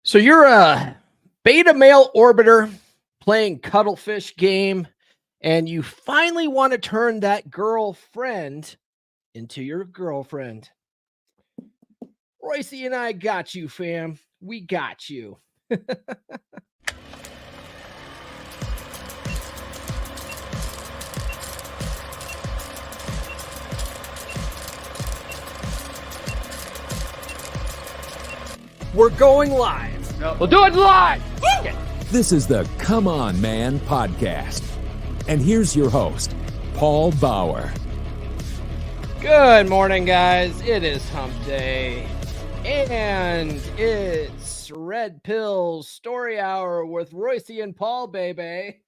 So you're a beta male orbiter playing cuttlefish game, and you finally want to turn that girlfriend into your girlfriend. Royce and I got you, fam. We got you. We're going live. No, we'll do it live. This is the Come On Man podcast. And here's your host, Paul Bauer. Good morning, guys. It is hump day. And it's Red Pill Story Hour with Royce and Paul, baby.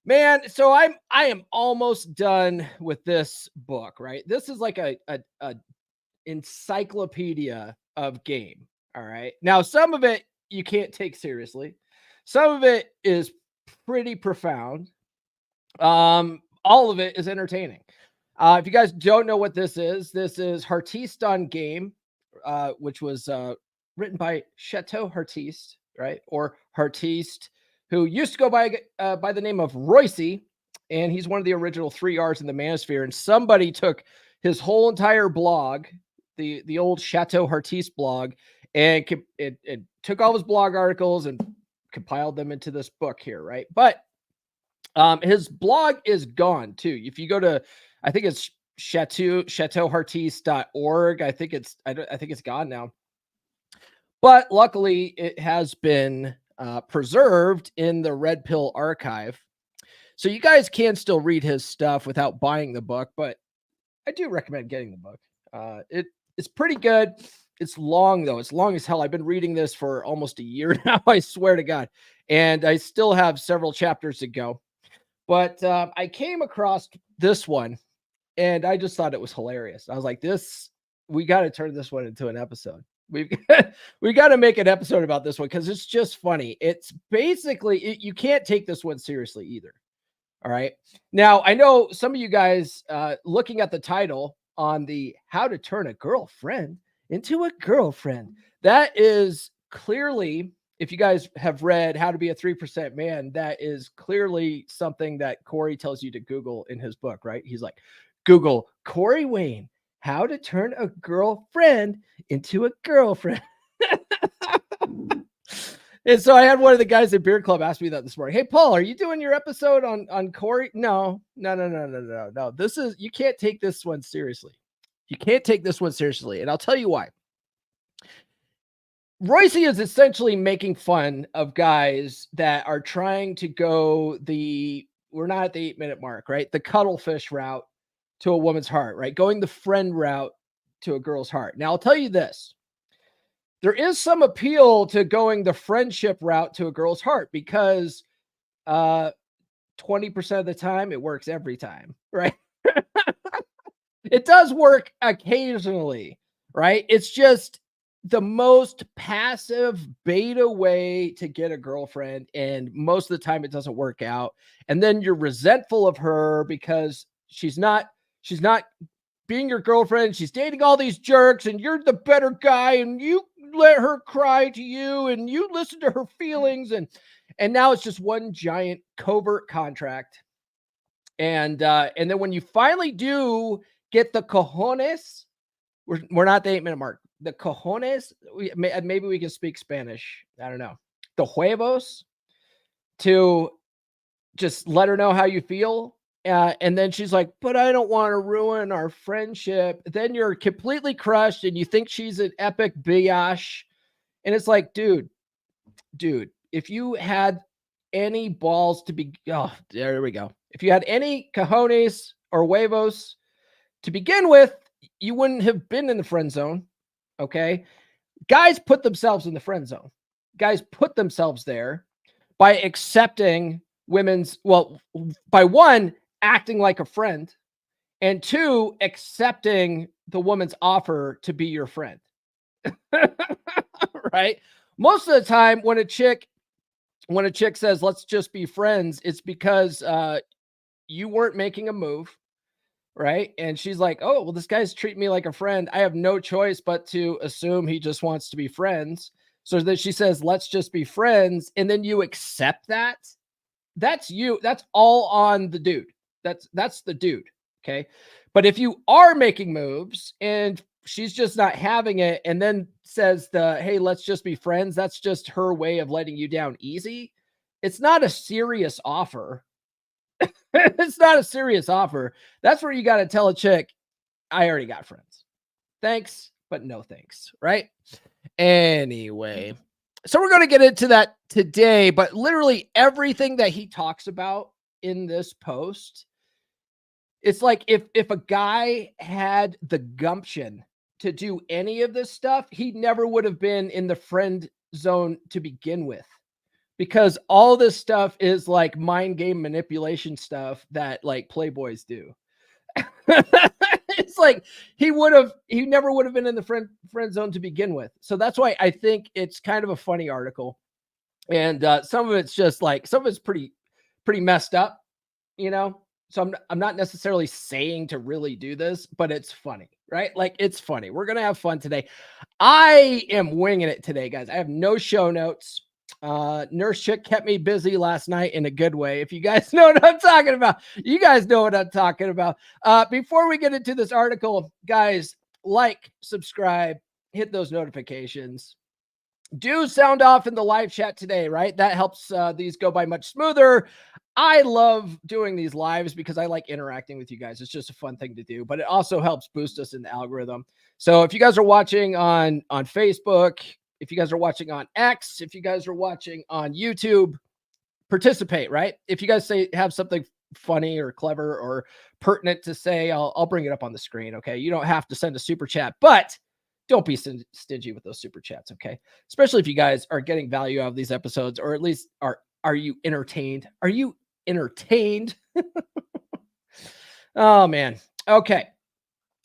Man, so I am almost done with this book, right? This is like a encyclopedia of game. All right. Now, some of it you can't take seriously. Some of it is pretty profound. All of it is entertaining. If you guys don't know what this is Heartiste on Game, which was written by Chateau Heartiste, right? Or Heartiste, who used to go by the name of Royce, and he's one of the original 3 R's in the Manosphere. And somebody took his whole entire blog, the old Chateau Heartiste blog, and it took all his blog articles and compiled them into this book here, right? But his blog is gone too. If you go to, I think it's chateauheartiste.org. I think it's gone now. But luckily, it has been preserved in the Red Pill archive, so you guys can still read his stuff without buying the book. But I do recommend getting the book. It's pretty good. It's long though. It's long as hell. I've been reading this for almost a year now. I swear to God, and I still have several chapters to go. But I came across this one, and I just thought it was hilarious. I was like, we got to turn this one into an episode. We got to make an episode about this one because it's just funny. It's basically, you can't take this one seriously either. All right. Now, I know some of you guys looking at the title on the How to Turn a Girlfriend into a Girlfriend. That is clearly, if you guys have read How to Be a 3% Man, that is clearly something that Corey tells you to Google in his book, right? He's like, Google Corey Wayne, how to turn a girlfriend into a girlfriend. And so I had one of the guys at Beer Club ask me that this morning. Hey, Paul, are you doing your episode on Corey? No. This is, you can't take this one seriously. You can't take this one seriously. And I'll tell you why. Royce is essentially making fun of guys that are trying to go we're not at the 8-minute mark, right? The cuttlefish route to a woman's heart, right? Going the friend route to a girl's heart. Now, I'll tell you this. There is some appeal to going the friendship route to a girl's heart because 20% of the time it works every time, right? It does work occasionally, right? It's just the most passive beta way to get a girlfriend, and most of the time it doesn't work out. And then you're resentful of her because she's not being your girlfriend. She's dating all these jerks, and you're the better guy, and you let her cry to you, and you listen to her feelings, and now it's just one giant covert contract. And then when you finally do get the cojones, we're not the 8-minute mark. The cojones, maybe we can speak Spanish. I don't know. The huevos to just let her know how you feel. And then she's like, but I don't want to ruin our friendship. Then you're completely crushed and you think she's an epic biatch. And it's like, dude, if you had any balls to be, there we go. If you had any cojones or huevos to begin with, you wouldn't have been in the friend zone. Okay. Guys put themselves in the friend zone. Guys put themselves there by accepting by one, acting like a friend, and 2, accepting the woman's offer to be your friend. Right? Most of the time when a chick says, let's just be friends, it's because you weren't making a move. right? And she's like, oh, well, this guy's treating me like a friend. I have no choice but to assume he just wants to be friends. So that she says, let's just be friends. And then you accept that. That's you. That's all on the dude. That's the dude. Okay. But if you are making moves and she's just not having it and then says hey, let's just be friends, that's just her way of letting you down easy. It's not a serious offer. It's not a serious offer. That's where you got to tell a chick, I already got friends. Thanks, but no thanks. Right. Anyway, so we're going to get into that today, but literally everything that he talks about in this post, it's like if a guy had the gumption to do any of this stuff, he never would have been in the friend zone to begin with, because all this stuff is like mind game manipulation stuff that like playboys do. It's like he never would have been in the friend zone to begin with. So that's why I think it's kind of a funny article. And some of it's just like, some of it's pretty messed up, you know? So I'm not necessarily saying to really do this, but it's funny, right? Like, it's funny. We're going to have fun today. I am winging it today, guys. I have no show notes. Nurse chick kept me busy last night in a good way. If you guys know what I'm talking about, you guys know what I'm talking about. Before we get into this article, guys, like, subscribe, hit those notifications. Do sound off in the live chat today, right? That helps these go by much smoother. I love doing these lives because I like interacting with you guys. It's just a fun thing to do, but it also helps boost us in the algorithm. So if you guys are watching on Facebook, if you guys are watching on X, if you guys are watching on YouTube, participate, right? If you guys have something funny or clever or pertinent to say, I'll bring it up on the screen. Okay. You don't have to send a super chat, but don't be stingy with those super chats. Okay. Especially if you guys are getting value out of these episodes, or at least are you entertained? Are you entertained? Oh man. Okay.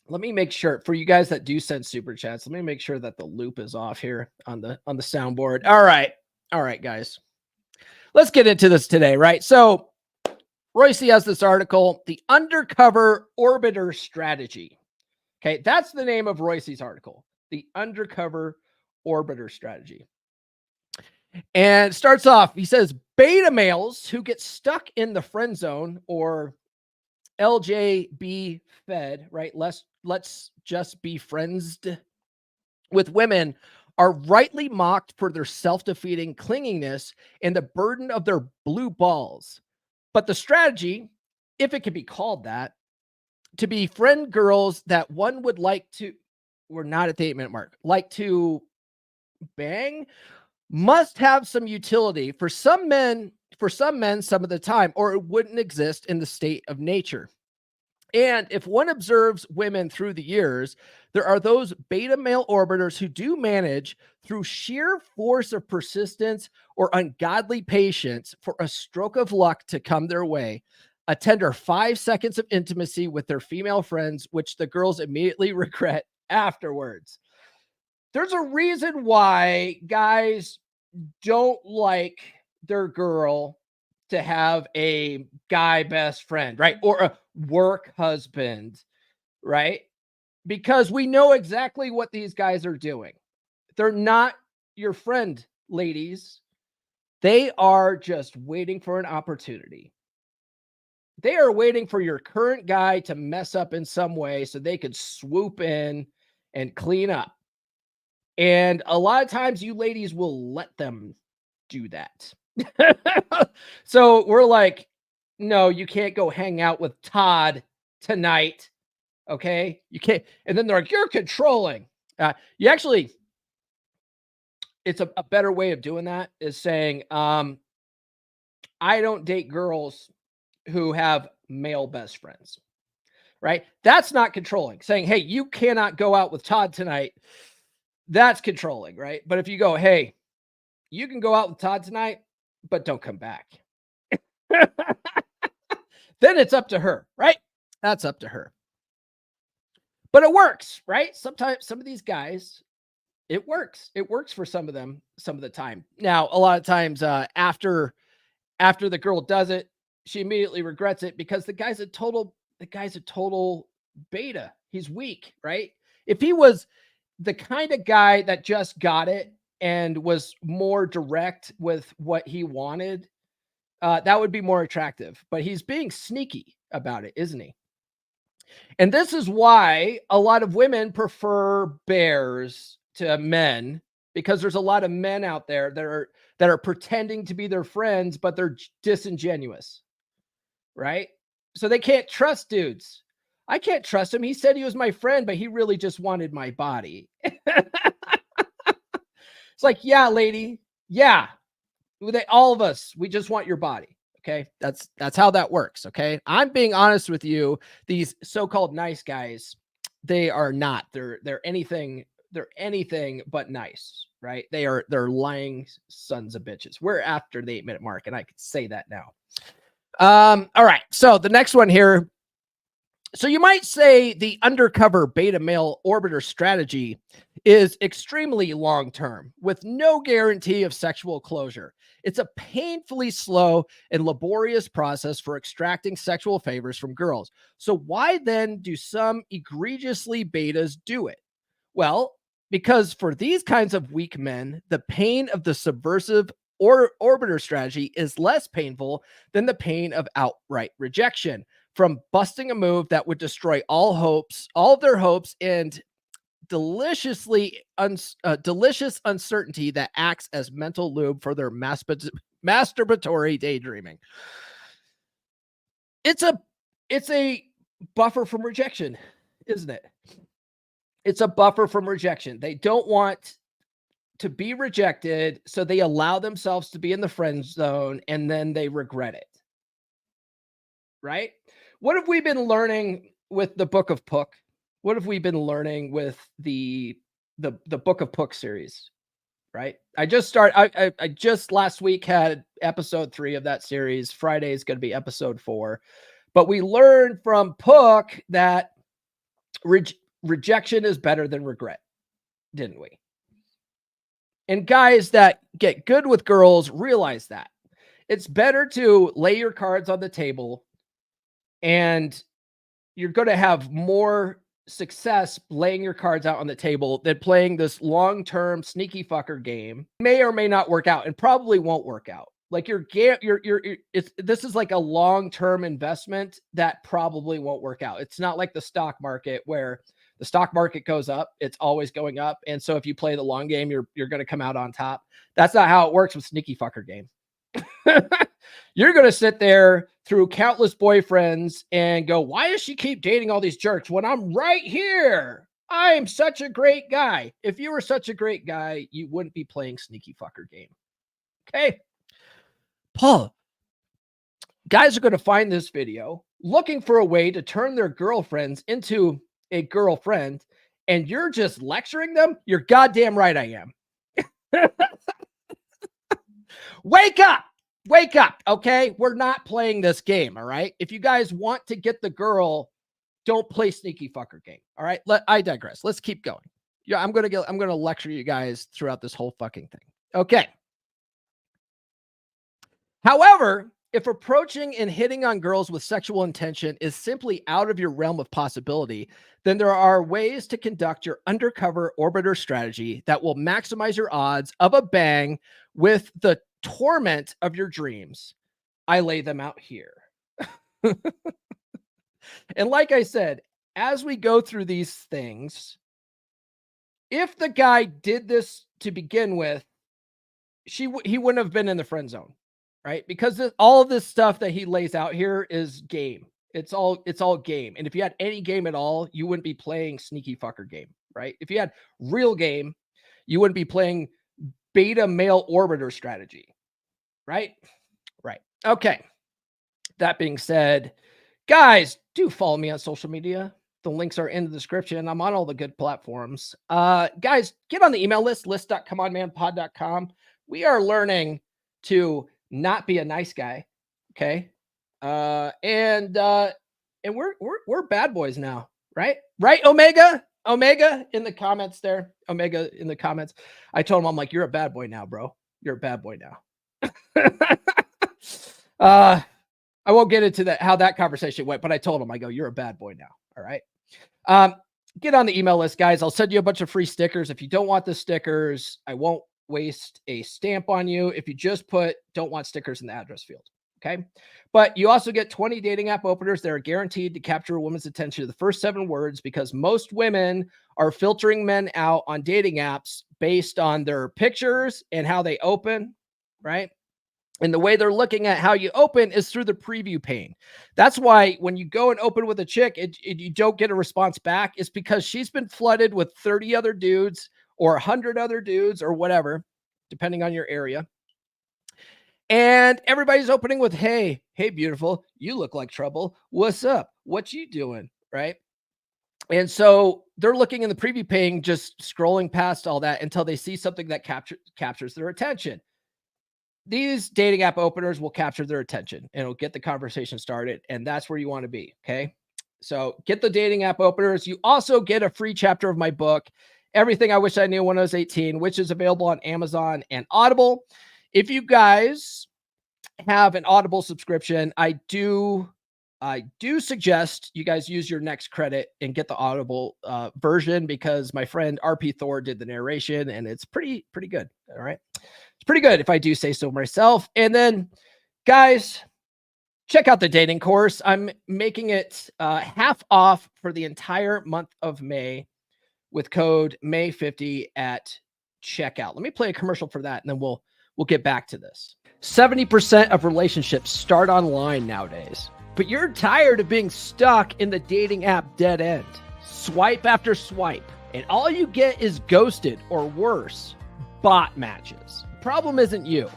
Let me make sure, for you guys that do send super chats, let me make sure that the loop is off here on the soundboard. All right. All right, guys. Let's get into this today, right? So Royce has this article, The Undercover Orbiter Strategy. Okay, that's the name of Royce's article, The Undercover Orbiter Strategy. And starts off, he says, beta males who get stuck in the friend zone, or LJB fed, right? Let's just be friends with women, are rightly mocked for their self-defeating clinginess and the burden of their blue balls. But the strategy, if it can be called that, to befriend girls that one would like to, we're not at the 8-minute mark, like to bang, must have some utility for some men some of the time, or it wouldn't exist in the state of nature. And if one observes women through the years, there are those beta male orbiters who do manage, through sheer force of persistence or ungodly patience, for a stroke of luck to come their way, a tender 5 seconds of intimacy with their female friends, which the girls immediately regret afterwards. There's a reason why guys don't like their girl to have a guy best friend, right? Or a work husband, right? Because we know exactly what these guys are doing. They're not your friend, ladies. They are just waiting for an opportunity. They are waiting for your current guy to mess up in some way so they could swoop in and clean up. And a lot of times you ladies will let them do that. So we're like, no, you can't go hang out with Todd tonight. Okay. You can't. And then they're like, you're controlling. You actually, it's a better way of doing that is saying, I don't date girls who have male best friends, right? That's not controlling. Saying, hey, you cannot go out with Todd tonight. That's controlling, right? But if you go, hey, you can go out with Todd tonight, but don't come back. Then it's up to her, right? That's up to her. But it works, right? Sometimes some of these guys, it works. It works for some of them some of the time. Now, a lot of times after the girl does it, she immediately regrets it because the guy's a total the guy's a total beta. He's weak, right? If he was the kind of guy that just got it and was more direct with what he wanted, that would be more attractive. But he's being sneaky about it, isn't he? And this is why a lot of women prefer bears to men, because there's a lot of men out there that are pretending to be their friends, but they're disingenuous, right? So they can't trust dudes. I can't trust him. He said he was my friend, but he really just wanted my body. It's like, yeah, lady. Yeah. All of us, we just want your body. Okay. That's how that works. Okay. I'm being honest with you. These so-called nice guys, they are not. They're anything but nice, right? They're lying sons of bitches. We're after the 8-minute mark, and I could say that now. All right. So the next one here. So you might say the undercover beta male orbiter strategy is extremely long-term with no guarantee of sexual closure. It's a painfully slow and laborious process for extracting sexual favors from girls. So why then do some egregiously betas do it? Well, because for these kinds of weak men, the pain of the subversive or orbiter strategy is less painful than the pain of outright rejection from busting a move that would destroy all of their hopes, and delicious uncertainty that acts as mental lube for their masturbatory daydreaming. It's a buffer from rejection, isn't it? It's a buffer from rejection. They don't want to be rejected, so they allow themselves to be in the friend zone, and then they regret it. Right? What have we been learning with the Book of Puck? What have we been learning with the Book of Puck series? Right? I just last week had episode 3 of that series. Friday is going to be episode 4. But we learned from Puck that rejection is better than regret, didn't we? And guys that get good with girls realize that. It's better to lay your cards on the table, and you're going to have more success laying your cards out on the table than playing this long-term sneaky fucker game. May or may not work out, and probably won't work out. Like this is like a long-term investment that probably won't work out. It's not like the stock market where the stock market goes up, it's always going up. And so if you play the long game, you're going to come out on top. That's not how it works with sneaky fucker game. You're going to sit there through countless boyfriends and go, why does she keep dating all these jerks when I'm right here? I am such a great guy. If you were such a great guy, you wouldn't be playing sneaky fucker game. Okay. Paul, guys are going to find this video looking for a way to turn their girlfriends into a girlfriend, and you're just lecturing them? You're goddamn right I am. Wake up. Wake up, okay? We're not playing this game, all right? If you guys want to get the girl, don't play sneaky fucker game, all right? I digress. Let's keep going. Yeah, I'm gonna lecture you guys throughout this whole fucking thing. Okay. However, if approaching and hitting on girls with sexual intention is simply out of your realm of possibility, then there are ways to conduct your undercover orbiter strategy that will maximize your odds of a bang with the torment of your dreams. I lay them out here. And like I said, as we go through these things, if the guy did this to begin with, he wouldn't have been in the friend zone, right? Because all of this stuff that he lays out here is game. It's all game. And if you had any game at all, you wouldn't be playing sneaky fucker game, right? If you had real game, you wouldn't be playing beta male orbiter strategy, right? Right. Okay. That being said, guys, do follow me on social media. The links are in the description. I'm on all the good platforms. Guys, get on the email list.comeonmanpod.com. We are learning to not be a nice guy. Okay. And we're bad boys now, right? Right, Omega in the comments there. Omega in the comments. I told him, I'm like, you're a bad boy now, bro. You're a bad boy now. I won't get into how that conversation went, but I told him, I go, you're a bad boy now. All right. Get on the email list, guys. I'll send you a bunch of free stickers. If you don't want the stickers, I won't waste a stamp on you. If you just put don't want stickers in the address field. Okay. But you also get 20 dating app openers that are guaranteed to capture a woman's attention to the first 7 words, because most women are filtering men out on dating apps based on their pictures and how they open, right? And the way they're looking at how you open is through the preview pane. That's why when you go and open with a chick, you don't get a response back. It's because she's been flooded with 30 other dudes or 100 other dudes or whatever, depending on your area. And everybody's opening with, hey, beautiful. You look like trouble. What's up? What you doing? Right? And so they're looking in the preview pane, just scrolling past all that until they see something that captures their attention. These dating app openers will capture their attention and it'll get the conversation started. And that's where you want to be. Okay. So get the dating app openers. You also get a free chapter of my book, Everything I Wish I Knew When I Was 18, which is available on Amazon and Audible. If you guys have an Audible subscription, I do suggest you guys use your next credit and get the Audible version, because my friend RP Thor did the narration and it's pretty good. All right. It's pretty good if I do say so myself. And then guys, check out the dating course. I'm making it half off for the entire month of May with code May50 at checkout. Let me play a commercial for that and then we'll get back to this. 70% of relationships start online nowadays, but you're tired of being stuck in the dating app dead end. Swipe after swipe, and all you get is ghosted or worse, bot matches. The problem isn't you.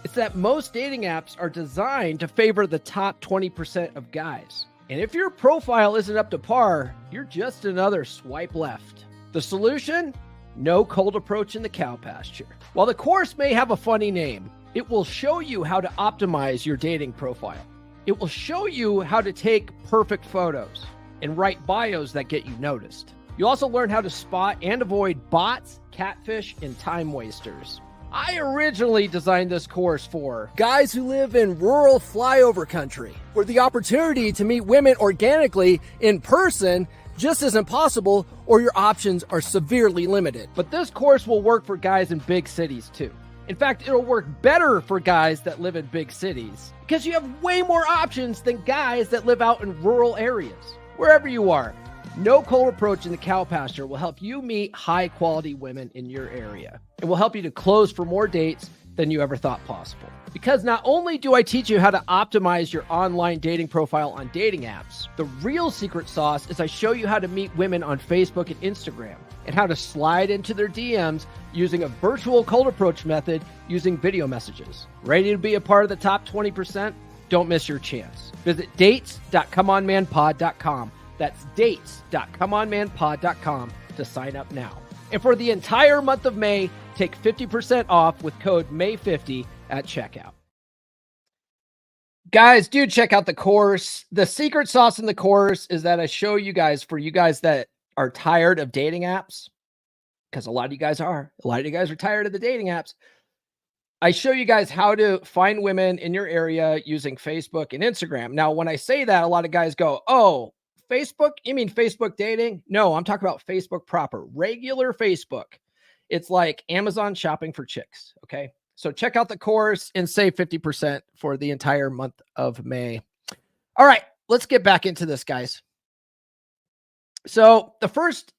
It's that most dating apps are designed to favor the top 20% of guys. And if your profile isn't up to par, you're just another swipe left. The solution? No cold approach in the cow pasture. While the course may have a funny name, it will show you how to optimize your dating profile. It will show you how to take perfect photos and write bios that get you noticed. You'll also learn how to spot and avoid bots, catfish, and time wasters. I originally designed this course for guys who live in rural flyover country, where the opportunity to meet women organically in person just isn't possible, or your options are severely limited. But this course will work for guys in big cities too. In fact, it'll work better for guys that live in big cities because you have way more options than guys that live out in rural areas. Wherever you are, no cold approach in the cow pasture will help you meet high quality women in your area. It will help you to close for more dates than you ever thought possible. Because not only do I teach you how to optimize your online dating profile on dating apps, the real secret sauce is I show you how to meet women on Facebook and Instagram and how to slide into their DMs using a virtual cold approach method using video messages. Ready to be a part of the top 20%? Don't miss your chance. Visit dates.comeonmanpod.com. That's dates.comeonmanpod.com to sign up now. And for the entire month of May, take 50% off with code May50 at checkout. Guys, do check out the course. The secret sauce in the course is that I show you guys, for you guys that are tired of dating apps, because a lot of you guys are. A lot of you guys are tired of the dating apps. I show you guys how to find women in your area using Facebook and Instagram. Now, when I say that, a lot of guys go, oh, Facebook? You mean Facebook dating? No, I'm talking about Facebook proper, regular Facebook. It's like Amazon shopping for chicks. Okay. So check out the course and save 50% for the entire month of May. All right, let's get back into this, guys. So the first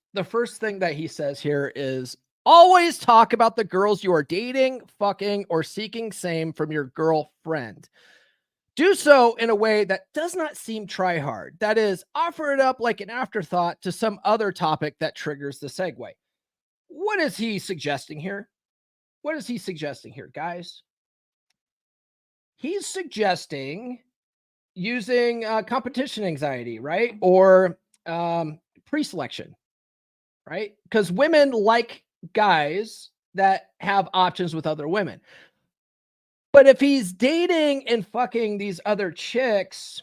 thing that he says here is always talk about the girls you are dating, fucking, or seeking same from your girlfriend. Do so in a way that does not seem try hard. That is, offer it up like an afterthought to some other topic that triggers the segue. What is he suggesting here? What is he suggesting here, guys? He's suggesting using competition anxiety, right? Or pre-selection, right? Because women like guys that have options with other women. But if he's dating and fucking these other chicks,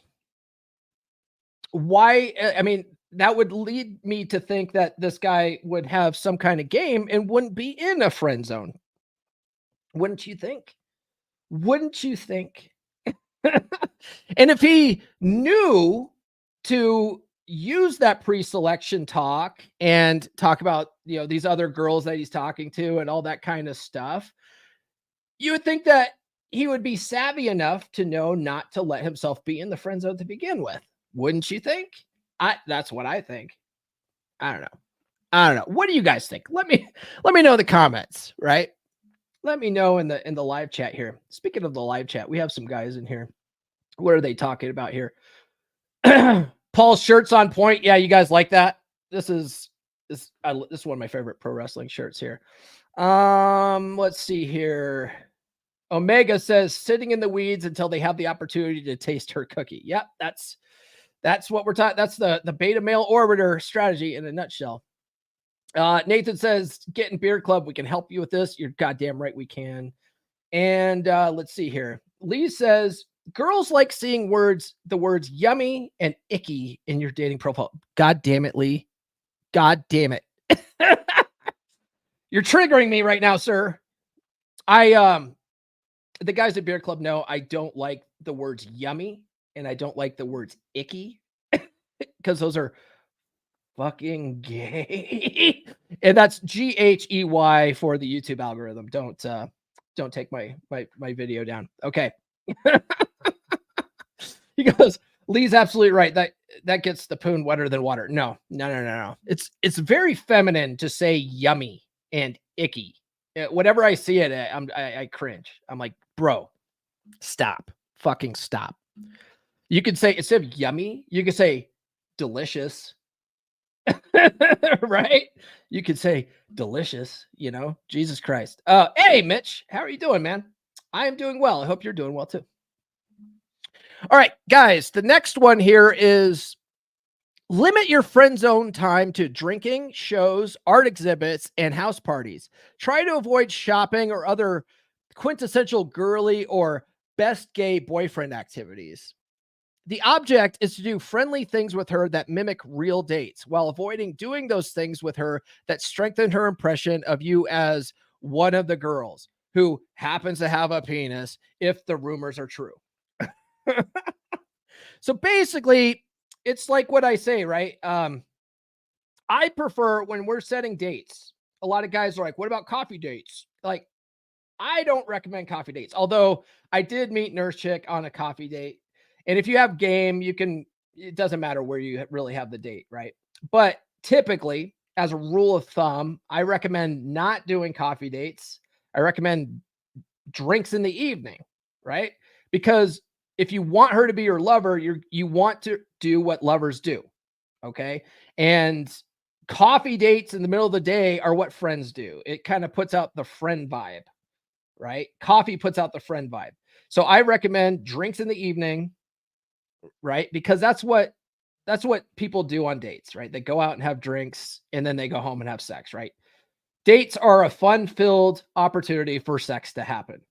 why? I mean, that would lead me to think that this guy would have some kind of game and wouldn't be in a friend zone. Wouldn't you think? Wouldn't you think? And if he knew to use that pre-selection talk and talk about, these other girls that he's talking to and all that kind of stuff, you would think that he would be savvy enough to know not to let himself be in the friend zone to begin with. Wouldn't you think? That's what I think. I don't know. What do you guys think? Let me know in the comments, right? Let me know in the live chat here. Speaking of the live chat, we have some guys in here. What are they talking about here? Paul's shirt's on point. Yeah, you guys like that? This is one of my favorite pro wrestling shirts here. Let's see here. Omega says sitting in the weeds until they have the opportunity to taste her cookie. Yep, that's what we're talking. That's the beta male orbiter strategy in a nutshell. Nathan says, get in beer club. We can help you with this. You're goddamn right we can. And let's see here. Lee says, girls like seeing the words yummy and icky in your dating profile. God damn it, Lee. God damn it. You're triggering me right now, sir. The guys at beer club know I don't like the words yummy and I don't like the words icky because those are fucking gay. And that's GHEY for the YouTube algorithm. Don't take my video down. Okay. He goes, Lee's absolutely right. That gets the poon wetter than water. No. It's very feminine to say yummy and icky. Whenever I see it, I cringe. I'm like, bro, stop. Fucking stop. You could say, instead of yummy, you could say delicious. Right? You could say delicious, Jesus Christ. Hey, Mitch, how are you doing, man? I am doing well. I hope you're doing well too. All right, guys, the next one here is limit your friend zone time to drinking, shows, art exhibits, and house parties. Try to avoid shopping or other quintessential girly or best gay boyfriend activities. The object is to do friendly things with her that mimic real dates while avoiding doing those things with her that strengthen her impression of you as one of the girls who happens to have a penis if the rumors are true. So basically, it's like what I say, right? I prefer when we're setting dates. A lot of guys are like, what about coffee dates? Like, I don't recommend coffee dates. Although I did meet Nurse Chick on a coffee date. And if you have game, it doesn't matter where you really have the date, right? But typically, as a rule of thumb, I recommend not doing coffee dates. I recommend drinks in the evening, right? Because if you want her to be your lover, you want to do what lovers do, okay? And coffee dates in the middle of the day are what friends do. It kind of puts out the friend vibe, right? Coffee puts out the friend vibe. So I recommend drinks in the evening, right? Because that's what people do on dates, right? They go out and have drinks and then they go home and have sex, right? Dates are a fun-filled opportunity for sex to happen.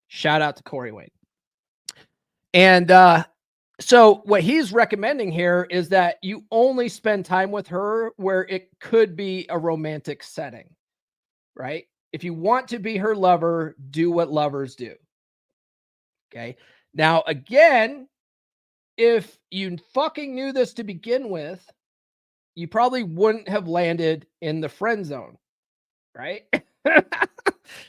Shout out to Corey Wayne. And so what he's recommending here is that you only spend time with her where it could be a romantic setting, right? If you want to be her lover, do what lovers do. Okay. Now, again, if you fucking knew this to begin with, you probably wouldn't have landed in the friend zone, right?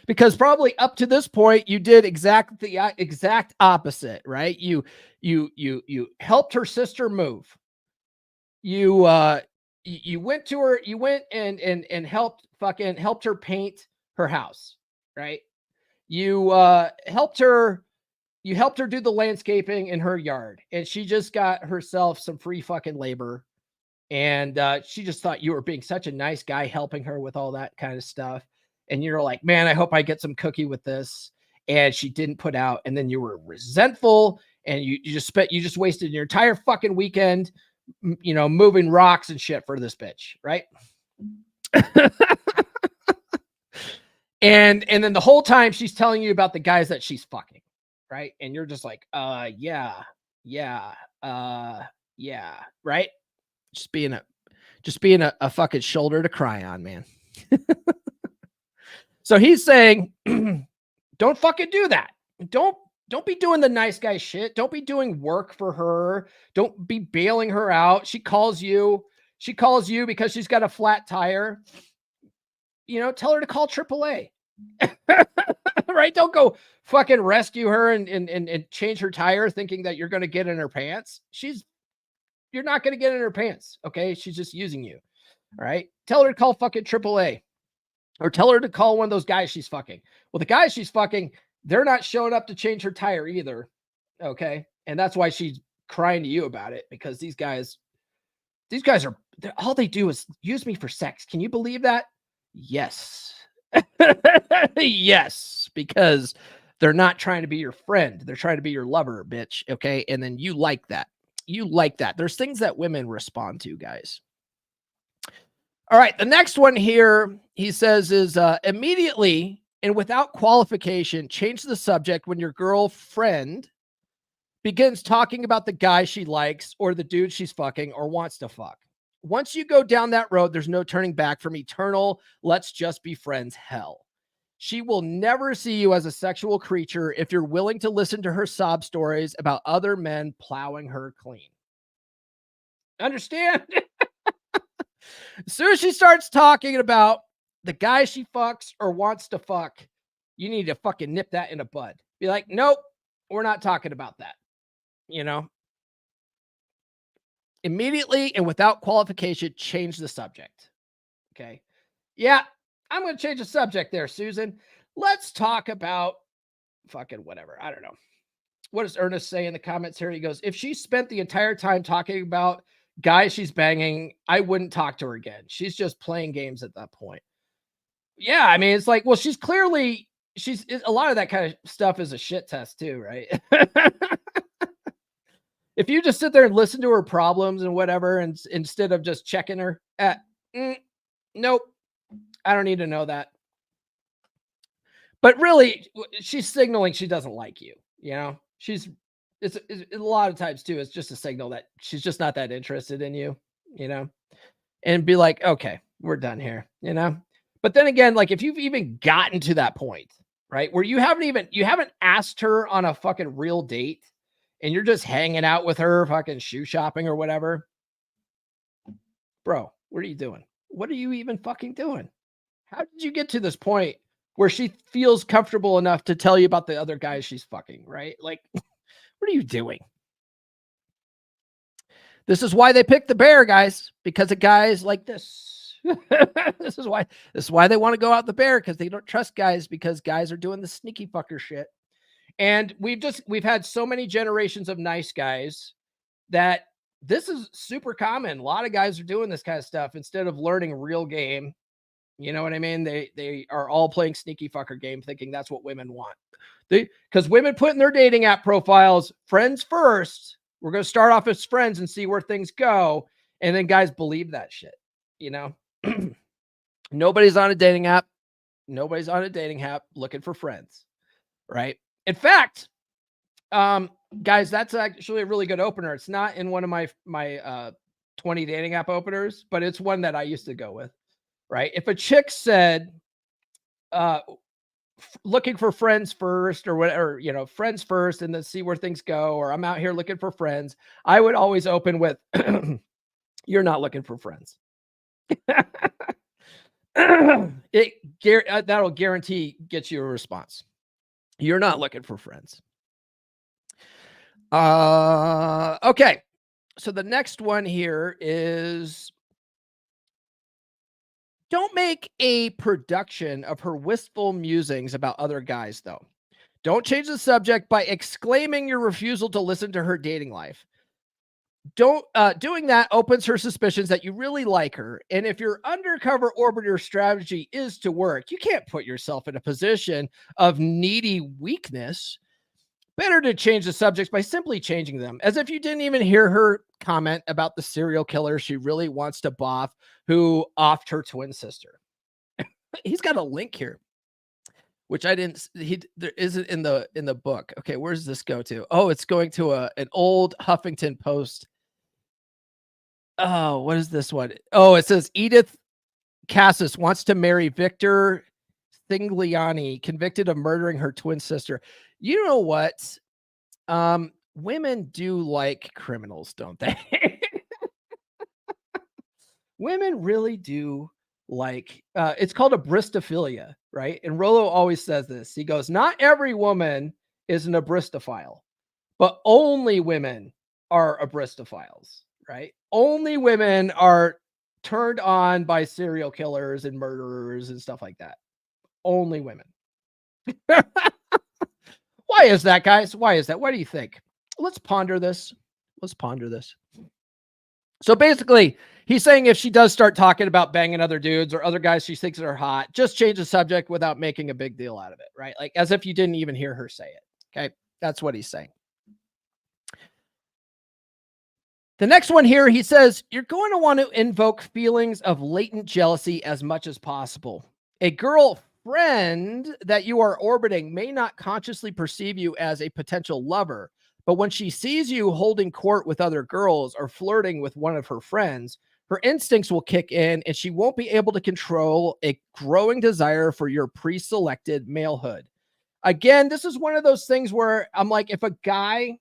Because probably up to this point, you did the exact opposite, right? You helped her sister move. You went to her, you went and helped her paint her house, right? You helped her do the landscaping in her yard, and she just got herself some free fucking labor. And she just thought you were being such a nice guy helping her with all that kind of stuff. And you're like, man, I hope I get some cookie with this. And she didn't put out. And then you were resentful and you just wasted your entire fucking weekend, moving rocks and shit for this bitch. Right. and then the whole time she's telling you about the guys that she's fucking. Right. And you're just like, yeah. Right. Just being a fucking shoulder to cry on, man. So he's saying, don't fucking do that. Don't Don't be doing the nice guy shit. Don't be doing work for her. Don't be bailing her out. She calls you because she's got a flat tire. Tell her to call AAA. Right? Don't go fucking rescue her and change her tire thinking that you're going to get in her pants. You're not going to get in her pants. Okay. She's just using you. All right. Tell her to call fucking AAA, or tell her to call one of those guys she's fucking. Well, the guys she's fucking, they're not showing up to change her tire either. Okay. And that's why she's crying to you about it, because these guys are, all they do is use me for sex. Can you believe that? Yes. Yes. Because they're not trying to be your friend. They're trying to be your lover, bitch. Okay. And then you like that. There's things that women respond to, guys. All right. The next one here, he says, is immediately and without qualification, change the subject when your girlfriend begins talking about the guy she likes or the dude she's fucking or wants to fuck. Once you go down that road, there's no turning back from eternal, let's just be friends hell. She will never see you as a sexual creature if you're willing to listen to her sob stories about other men plowing her clean. Understand? As soon as she starts talking about the guy she fucks or wants to fuck, you need to fucking nip that in the bud. Be like, nope, we're not talking about that. Immediately and without qualification, change the subject. Okay. Yeah, I'm going to change the subject there, Susan. Let's talk about fucking whatever. I don't know. What does Ernest say in the comments here? He goes, if she spent the entire time talking about guys she's banging, I wouldn't talk to her again. She's just playing games at that point. Yeah, I mean, it's like, well, a lot of that kind of stuff is a shit test too, right? If you just sit there and listen to her problems and whatever, and instead of just checking her, nope, I don't need to know that. But really, she's signaling she doesn't like you. It's a lot of times too, it's just a signal that she's just not that interested in you, and be like, okay, we're done here, But then again, like if you've even gotten to that point, right, where you haven't asked her on a fucking real date and you're just hanging out with her fucking shoe shopping or whatever, bro, what are you doing? What are you even fucking doing? How did you get to this point where she feels comfortable enough to tell you about the other guys she's fucking, right? Like, what are you doing? This is why they picked the bear, guys, because of guys like this. This is why they want to go out the bear, because they don't trust guys, because guys are doing the sneaky fucker shit. And we've had so many generations of nice guys that this is super common. A lot of guys are doing this kind of stuff instead of learning real game. You know what I mean? They are all playing sneaky fucker game, thinking that's what women want. Because women put in their dating app profiles, friends first. We're going to start off as friends and see where things go. And then guys believe that shit. Nobody's on a dating app. Nobody's on a dating app looking for friends. Right. In fact, guys, that's actually a really good opener. It's not in one of my 20 dating app openers, but it's one that I used to go with. Right. If a chick said, looking for friends first or whatever, friends first and then see where things go, or I'm out here looking for friends, I would always open with, you're not looking for friends. That'll guarantee get you a response. You're not looking for friends. Okay. So the next one here is, don't make a production of her wistful musings about other guys, though. Don't change the subject by exclaiming your refusal to listen to her dating life. Doing that opens her suspicions that you really like her. And if your undercover orbiter strategy is to work, you can't put yourself in a position of needy weakness. Better to change the subjects by simply changing them, as if you didn't even hear her comment about the serial killer she really wants to boff who offed her twin sister. He's got a link here, which I didn't. There isn't in the book. Okay, where does this go to? Oh, it's going to an old Huffington Post. Oh, what is this one? Oh, it says Edith Cassis wants to marry Victor Singliani convicted of murdering her twin sister. You know what? Women do like criminals, don't they? Women really do like, it's called a bristophilia, right? And Rollo always says this. He goes, not every woman is an abristophile, but only women are abristophiles, right? Only women are turned on by serial killers and murderers and stuff like that. Only women. Why is that, guys? Why is that? What do you think? Let's ponder this. Let's ponder this. So basically, he's saying if she does start talking about banging other dudes or other guys she thinks are hot, just change the subject without making a big deal out of it, right? Like as if you didn't even hear her say it. Okay. That's what he's saying. The next one here, he says, you're going to want to invoke feelings of latent jealousy as much as possible. A girlfriend that you are orbiting may not consciously perceive you as a potential lover, but when she sees you holding court with other girls or flirting with one of her friends, her instincts will kick in and she won't be able to control a growing desire for your pre-selected malehood. Again, this is one of those things where I'm like, if a guy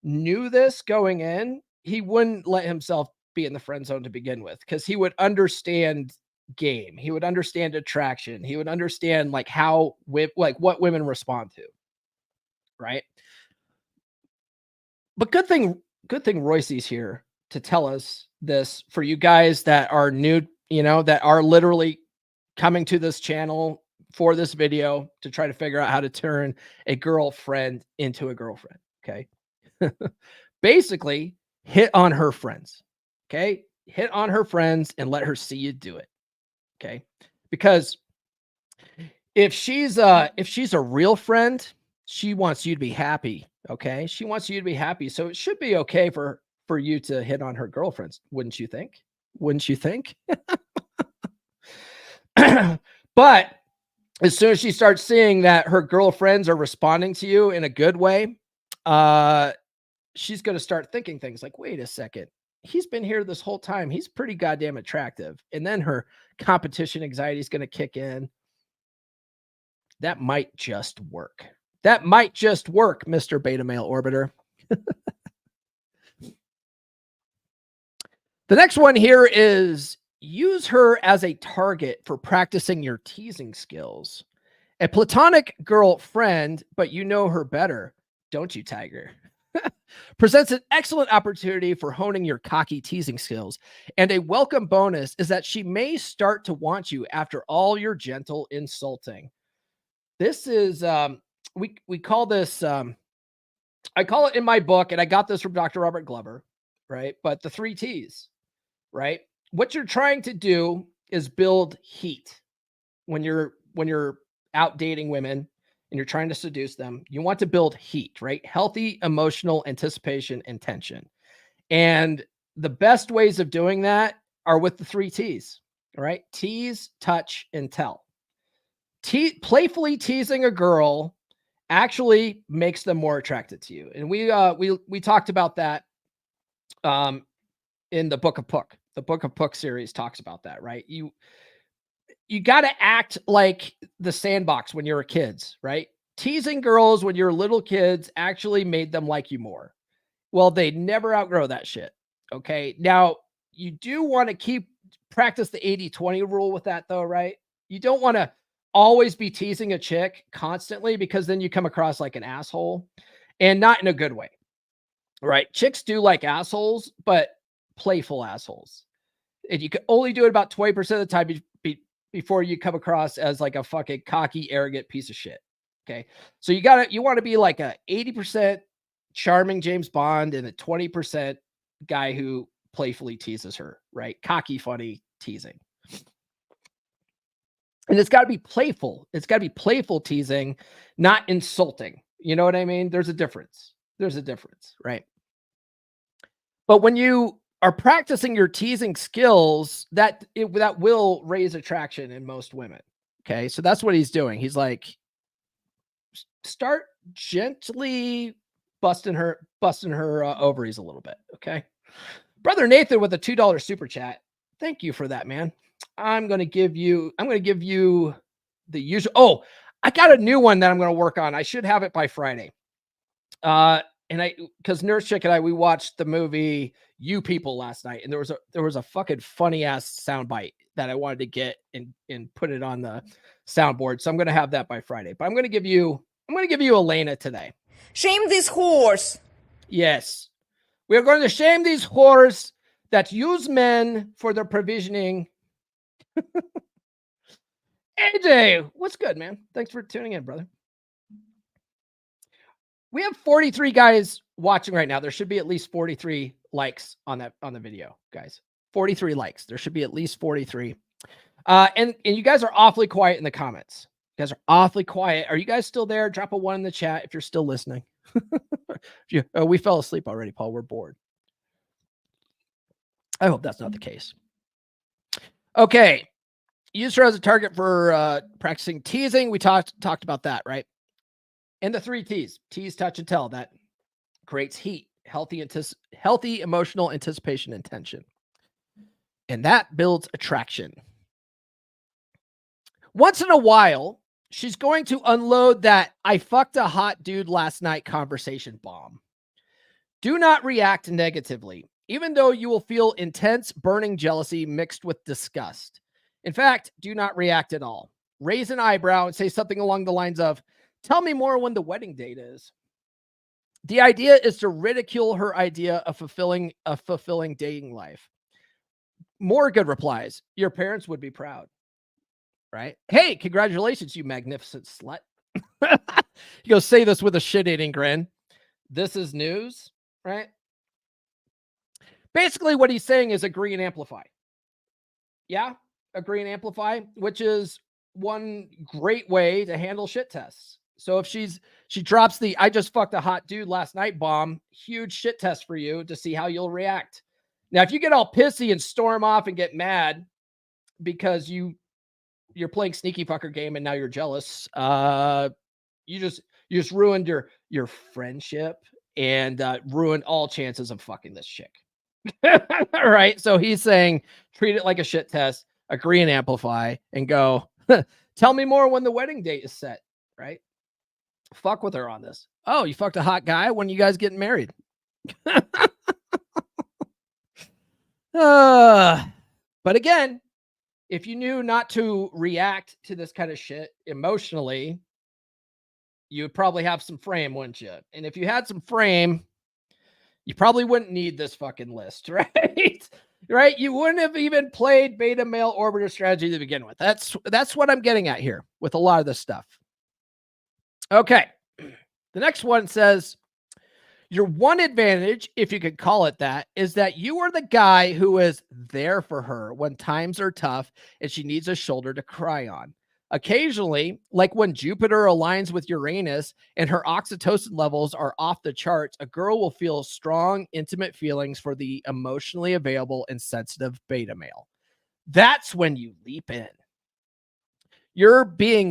knew this going in, he wouldn't let himself be in the friend zone to begin with, because he would understand game. He would understand attraction. He would understand like how, like what women respond to. Right. But good thing Royce's here to tell us this for you guys that are new, that are literally coming to this channel for this video to try to figure out how to turn a girlfriend into a girlfriend. Okay. Basically, hit on her friends. Okay. Hit on her friends and let her see you do it. Okay. Because if she's a real friend, she wants you to be happy. Okay. She wants you to be happy. So it should be okay for you to hit on her girlfriends. Wouldn't you think? Wouldn't you think? But as soon as she starts seeing that her girlfriends are responding to you in a good way, she's going to start thinking things like, wait a second, he's been here this whole time. He's pretty goddamn attractive. And then her competition anxiety is going to kick in. That might just work. That might just work, Mr. Beta Male Orbiter. The next one here is use her as a target for practicing your teasing skills. A platonic girlfriend, but you know her better, don't you, Tiger? Presents an excellent opportunity for honing your cocky teasing skills. And a welcome bonus is that she may start to want you after all your gentle insulting. This is, we call this, I call it in my book, and I got this from Dr. Robert Glover, right? But the 3 T's, right? What you're trying to do is build heat when you're out dating women and you're trying to seduce them. You want to build heat, right? Healthy emotional anticipation and tension. And the best ways of doing that are with the 3 T's, right? Tease, touch, and tell. Playfully teasing a girl actually makes them more attracted to you. And we talked about that in the Book of Puck. The Book of Puck series talks about that, right? You got to act like the sandbox when you're kids, right? Teasing girls when you're little kids actually made them like you more. Well, they never outgrow that shit. Okay. Now, you do want to practice the 80-20 rule with that though, right? You don't want to always be teasing a chick constantly, because then you come across like an asshole, and not in a good way, right? Chicks do like assholes, but playful assholes. And you can only do it about 20% of the time before you come across as like a fucking cocky, arrogant piece of shit. Okay. So you want to be like a 80% charming James Bond and a 20% guy who playfully teases her, right? Cocky, funny teasing. And it's got to be playful. It's got to be playful teasing, not insulting. You know what I mean? There's a difference. There's a difference, right? But when you are practicing your teasing skills, that will raise attraction in most women. Okay. So that's what he's doing. He's like, start gently busting her ovaries a little bit. Okay. Brother Nathan with a $2 super chat. Thank you for that, man. I'm going to give you the usual. Oh, I got a new one that I'm going to work on. I should have it by Friday. Because Nurse Chick and I, we watched the movie You People last night, and there was a fucking funny ass soundbite that I wanted to get and put it on the soundboard. So I'm going to have that by Friday. But I'm going to give you Elena today. Shame this horse. Yes, we are going to shame these whores that use men for their provisioning. AJ, what's good, man? Thanks for tuning in, brother. We have 43 guys watching right now. There should be at least 43 likes on the video, guys. 43 likes. There should be at least 43. And you guys are awfully quiet in the comments. You guys are awfully quiet. Are you guys still there? Drop a 1 in the chat if you're still listening. We fell asleep already, Paul. We're bored. I hope that's not the case. Okay. Use her as a target for practicing teasing. We talked about that, right? And the 3 T's: tease, touch, and tell. That creates heat, healthy emotional anticipation and tension. And that builds attraction. Once in a while, she's going to unload that "I fucked a hot dude last night" conversation bomb. Do not react negatively, even though you will feel intense, burning jealousy mixed with disgust. In fact, do not react at all. Raise an eyebrow and say something along the lines of, "Tell me more when the wedding date is." The idea is to ridicule her idea of fulfilling dating life. More good replies. Your parents would be proud, right? "Hey, congratulations, you magnificent slut." You go say this with a shit-eating grin. "This is news," right? Basically, what he's saying is agree and amplify. Yeah, agree and amplify, which is one great way to handle shit tests. So if she drops the "I just fucked a hot dude last night" bomb, huge shit test for you to see how you'll react. Now, if you get all pissy and storm off and get mad because you're playing sneaky fucker game and now you're jealous, you just ruined your friendship and ruined all chances of fucking this chick. All right. So he's saying treat it like a shit test, agree and amplify, and go, "Tell me more when the wedding date is set," right? Fuck with her on this. "Oh, you fucked a hot guy? When you guys getting married?" But again, if you knew not to react to this kind of shit emotionally, you would probably have some frame, wouldn't you? And if you had some frame, you probably wouldn't need this fucking list, right? Right? You wouldn't have even played beta male orbiter strategy to begin with. That's what I'm getting at here with a lot of this stuff. Okay. The next one says, your one advantage, if you could call it that, is that you are the guy who is there for her when times are tough and she needs a shoulder to cry on. Occasionally, like when Jupiter aligns with Uranus and her oxytocin levels are off the charts, a girl will feel strong, intimate feelings for the emotionally available and sensitive beta male. That's when you leap in. You've been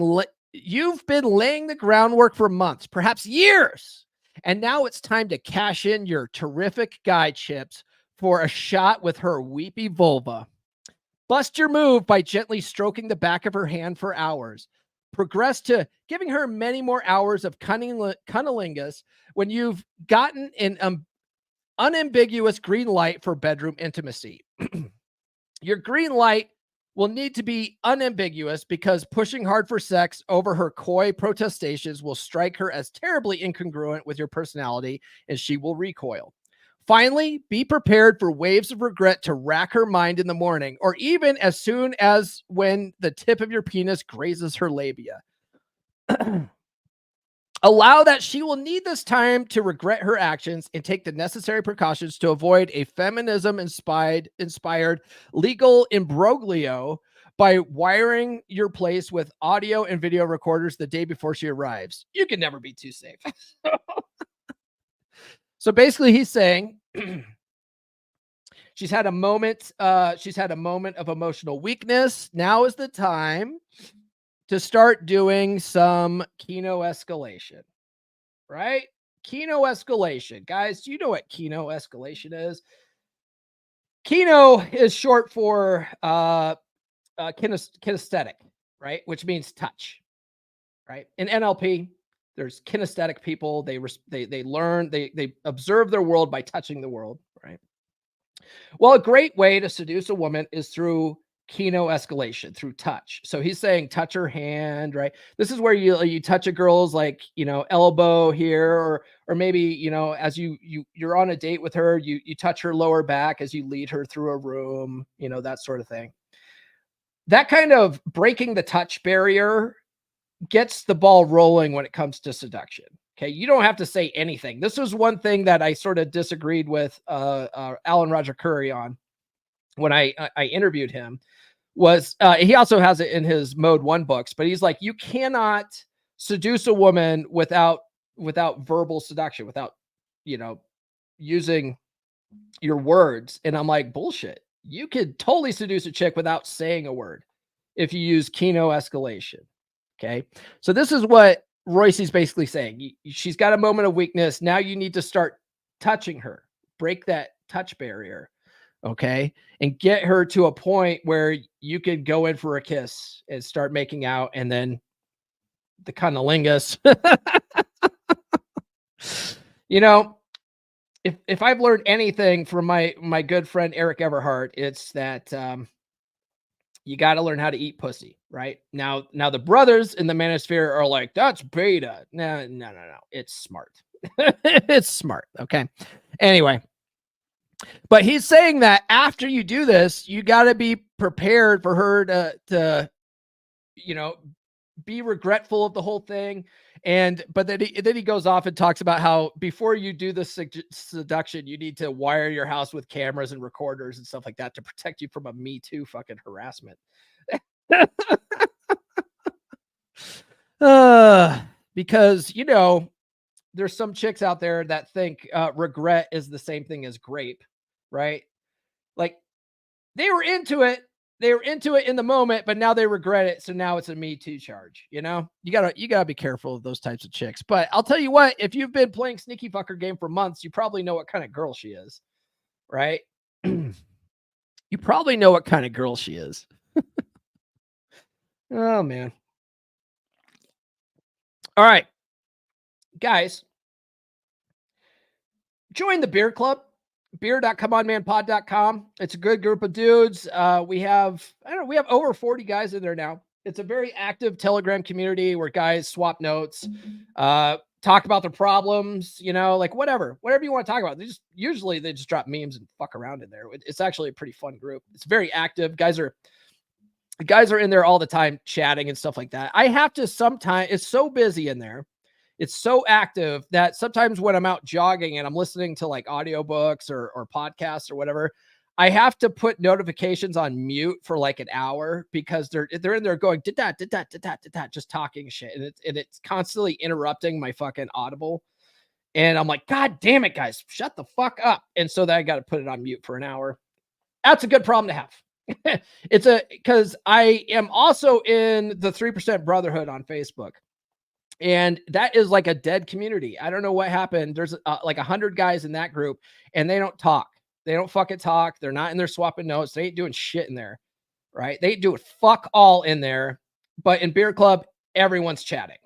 laying the groundwork for months, perhaps years. And now it's time to cash in your terrific guy chips for a shot with her weepy vulva. Bust your move by gently stroking the back of her hand for hours. Progress to giving her many more hours of cunnilingus when you've gotten an unambiguous green light for bedroom intimacy. Your green light will need to be unambiguous because pushing hard for sex over her coy protestations will strike her as terribly incongruent with your personality, and she will recoil. Finally, be prepared for waves of regret to rack her mind in the morning, or even as soon as when the tip of your penis grazes her labia. Allow that she will need this time to regret her actions and take the necessary precautions to avoid a feminism-inspired legal imbroglio by wiring your place with audio and video recorders the day before she arrives. You can never be too safe. So basically he's saying she's had a moment of emotional weakness. Now is the time to start doing some Kino escalation, right? Kino escalation. Guys, do you know what Kino escalation is? Kino is short for kinesthetic, right? Which means touch, right? In NLP, there's kinesthetic people. They learn, they observe their world by touching the world, right? Well, a great way to seduce a woman is through kino escalation, through touch. So he's saying touch her hand, right? This is where you touch a girl's like, elbow here, or maybe, as you're on a date with her, you touch her lower back as you lead her through a room, that sort of thing. That kind of breaking the touch barrier gets the ball rolling when it comes to seduction. Okay, you don't have to say anything. This was one thing that I sort of disagreed with Alan Roger Curry on when I interviewed him. Was he also has it in his Mode 1 books, but he's like, you cannot seduce a woman without verbal seduction, without using your words. And I'm like, bullshit. You could totally seduce a chick without saying a word if you use kino escalation. Okay. So this is what Royce's basically saying. She's got a moment of weakness. Now you need to start touching her, break that touch barrier. Okay. And get her to a point where you could go in for a kiss and start making out. And then the cunnilingus, if I've learned anything from my good friend Eric Everhart, it's that you got to learn how to eat pussy, right? Now the brothers in the manosphere are like, that's beta. No. It's smart. It's smart. Okay. Anyway, but he's saying that after you do this, you got to be prepared for her to be regretful of the whole thing. But then he goes off and talks about how before you do the seduction, you need to wire your house with cameras and recorders and stuff like that to protect you from a Me Too fucking harassment. Because, there's some chicks out there that think regret is the same thing as grape, right? Like they were into it in the moment, but now they regret it. So now it's a Me Too charge. You gotta be careful of those types of chicks. But I'll tell you what, if you've been playing sneaky fucker game for months, you probably know what kind of girl she is, right? You probably know what kind of girl she is. Oh man. All right, guys, join the beer club. beer.comeonmanpod.com. It's a good group of dudes. We have over 40 guys in there now. It's a very active Telegram community where guys swap notes, talk about their problems, like whatever you want to talk about. They just drop memes and fuck around in there. It's actually a pretty fun group. It's very active. Guys are in there all the time chatting and stuff like that. I have to sometimes, it's so busy in there. It's so active that sometimes when I'm out jogging and I'm listening to like audiobooks or podcasts or whatever, I have to put notifications on mute for like an hour because they're in there going, just talking shit. And it's constantly interrupting my fucking Audible. And I'm like, God damn it, guys, shut the fuck up. And so then I got to put it on mute for an hour. That's a good problem to have. Because I am also in the 3% Brotherhood on Facebook. And that is like a dead community. I don't know what happened. There's like 100 guys in that group and they don't talk. They don't fucking talk. They're not in there swapping notes. They ain't doing shit in there, right? They do it fuck all in there. But in Beer Club, everyone's chatting.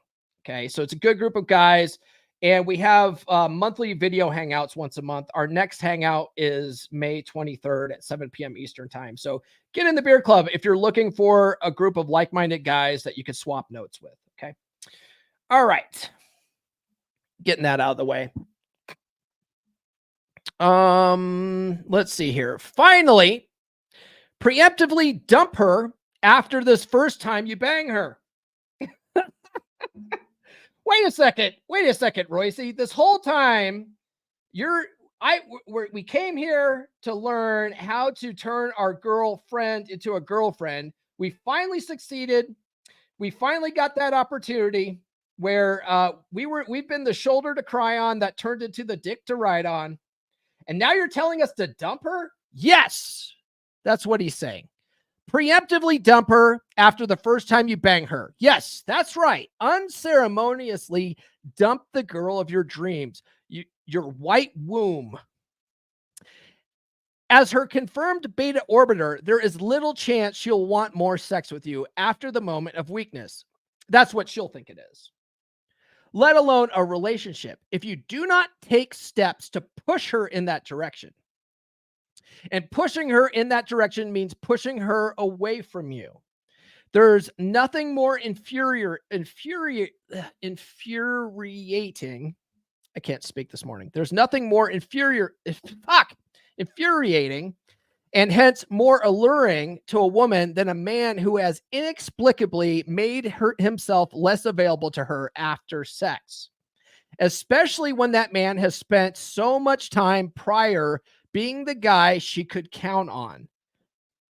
Okay. So it's a good group of guys. And we have monthly video hangouts once a month. Our next hangout is May 23rd at 7 p.m. Eastern time. So get in the Beer Club if you're looking for a group of like-minded guys that you can swap notes with. Okay. All right. Getting that out of the way. Let's see here. Finally, preemptively dump her after this first time you bang her. Wait a second, Royce. This whole time we came here to learn how to turn our girlfriend into a girlfriend. We finally succeeded. We finally got that opportunity where we've been the shoulder to cry on that turned into the dick to ride on. And now you're telling us to dump her? Yes. That's what he's saying. Preemptively dump her after the first time you bang her. Yes, that's right. Unceremoniously dump the girl of your dreams, your white womb. As her confirmed beta orbiter, there is little chance she'll want more sex with you after the moment of weakness. That's what she'll think it is. Let alone a relationship, if you do not take steps to push her in that direction. And pushing her in that direction means pushing her away from you. There's nothing more infuriating. I can't speak this morning. There's nothing more infuriating and hence more alluring to a woman than a man who has inexplicably made himself less available to her after sex, especially when that man has spent so much time prior being the guy she could count on.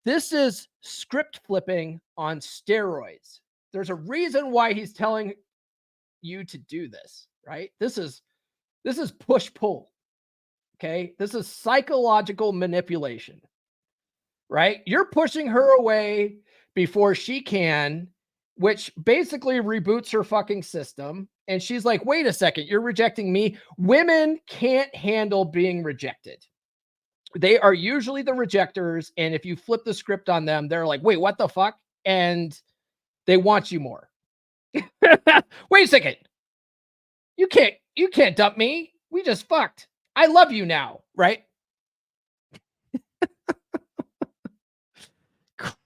This is script flipping on steroids. There's a reason why he's telling you to do this, right? This is push pull. Okay? This is psychological manipulation. Right? You're pushing her away before she can, which basically reboots her fucking system. And she's like, wait a second, you're rejecting me. Women can't handle being rejected. They are usually the rejectors. And if you flip the script on them, they're like, wait, what the fuck? And they want you more. Wait a second. You can't dump me. We just fucked. I love you now, right?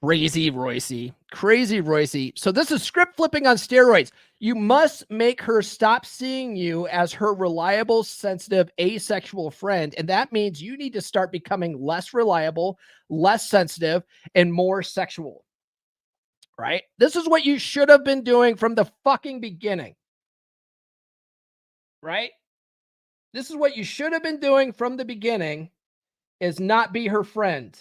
Crazy Roycey. So this is script flipping on steroids. You must make her stop seeing you as her reliable, sensitive, asexual friend. And that means you need to start becoming less reliable, less sensitive, and more sexual. Right? This is what you should have been doing from the fucking beginning. Right? This is what you should have been doing from the beginning, is not be her friend,